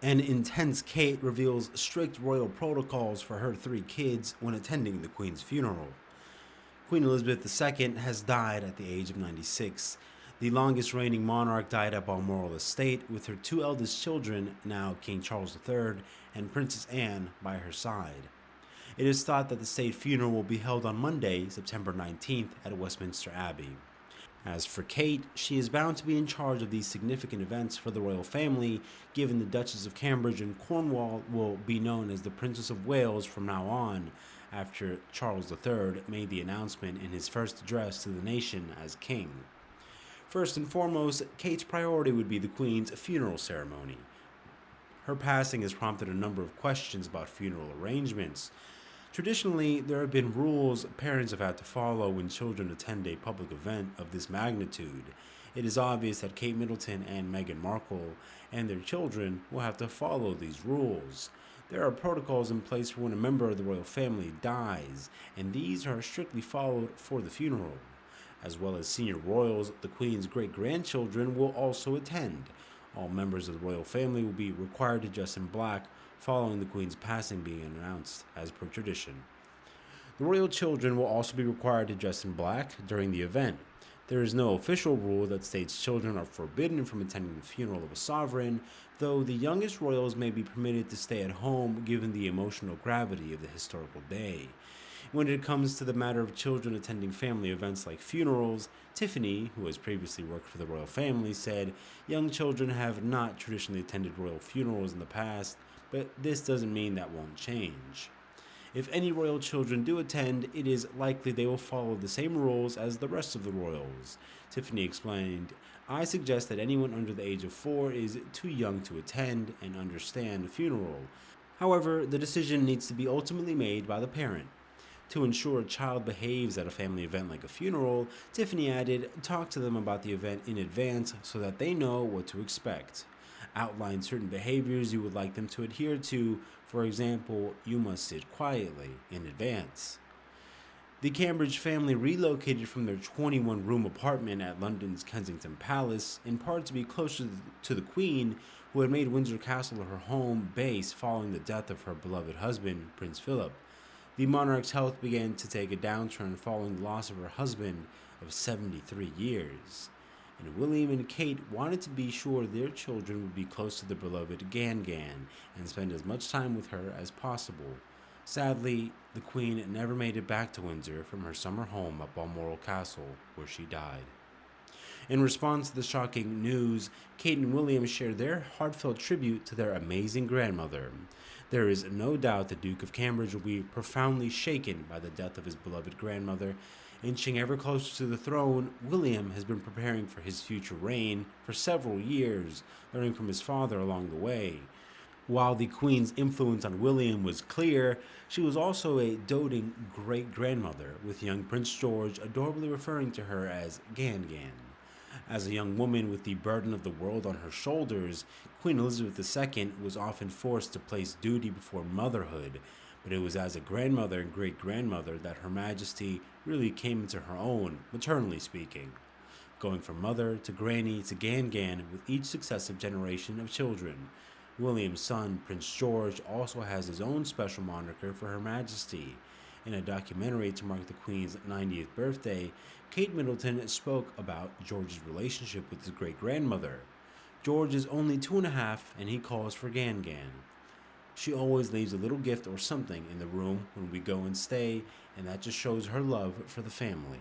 An intense Kate reveals strict royal protocols for her three kids when attending the Queen's funeral. Queen Elizabeth II has died at the age of 96. The longest reigning monarch died at Balmoral Estate with her two eldest children, now King Charles III and Princess Anne, by her side. It is thought that the state funeral will be held on Monday, September 19th at Westminster Abbey. As for Kate, she is bound to be in charge of these significant events for the royal family, given the Duchess of Cambridge and Cornwall will be known as the Princess of Wales from now on, after Charles III made the announcement in his first address to the nation as king. First and foremost, Kate's priority would be the Queen's funeral ceremony. Her passing has prompted a number of questions about funeral arrangements. Traditionally, there have been rules parents have had to follow when children attend a public event of this magnitude. It is obvious that Kate Middleton and Meghan Markle and their children will have to follow these rules. There are protocols in place for when a member of the royal family dies, and these are strictly followed for the funeral. As well as senior royals, the Queen's great-grandchildren will also attend. All members of the royal family will be required to dress in black following the Queen's passing being announced as per tradition. The royal children will also be required to dress in black during the event. There is no official rule that states children are forbidden from attending the funeral of a sovereign, though the youngest royals may be permitted to stay at home given the emotional gravity of the historical day. When it comes to the matter of children attending family events like funerals, Tiffany, who has previously worked for the royal family, said young children have not traditionally attended royal funerals in the past, but this doesn't mean that won't change. If any royal children do attend, it is likely they will follow the same rules as the rest of the royals. Tiffany explained, "I suggest that anyone under the age of 4 is too young to attend and understand a funeral. However, the decision needs to be ultimately made by the parent." To ensure a child behaves at a family event like a funeral, Tiffany added, "Talk to them about the event in advance so that they know what to expect. Outline certain behaviors you would like them to adhere to. For example, you must sit quietly in advance." The Cambridge family relocated from their 21-room apartment at London's Kensington Palace, in part to be closer to the Queen, who had made Windsor Castle her home base following the death of her beloved husband, Prince Philip. The monarch's health began to take a downturn following the loss of her husband of 73 years. And William and Kate wanted to be sure their children would be close to their beloved Gan and spend as much time with her as possible. Sadly, the Queen never made it back to Windsor from her summer home at Balmoral Castle, where she died. In response to the shocking news, Kate and William shared their heartfelt tribute to their amazing grandmother. There is no doubt the Duke of Cambridge will be profoundly shaken by the death of his beloved grandmother. Inching ever closer to the throne, William has been preparing for his future reign for several years, learning from his father along the way. While the Queen's influence on William was clear, she was also a doting great-grandmother, with young Prince George adorably referring to her as Gan. As a young woman with the burden of the world on her shoulders, Queen Elizabeth II was often forced to place duty before motherhood, but it was as a grandmother and great-grandmother that Her Majesty really came into her own, maternally speaking, going from mother to granny to Gan with each successive generation of children. William's son, Prince George, also has his own special moniker for Her Majesty. In a documentary to mark the Queen's 90th birthday, Kate Middleton spoke about George's relationship with his great-grandmother. George is only 2.5 and he calls for Gan. She always leaves a little gift or something in the room when we go and stay, and that just shows her love for the family.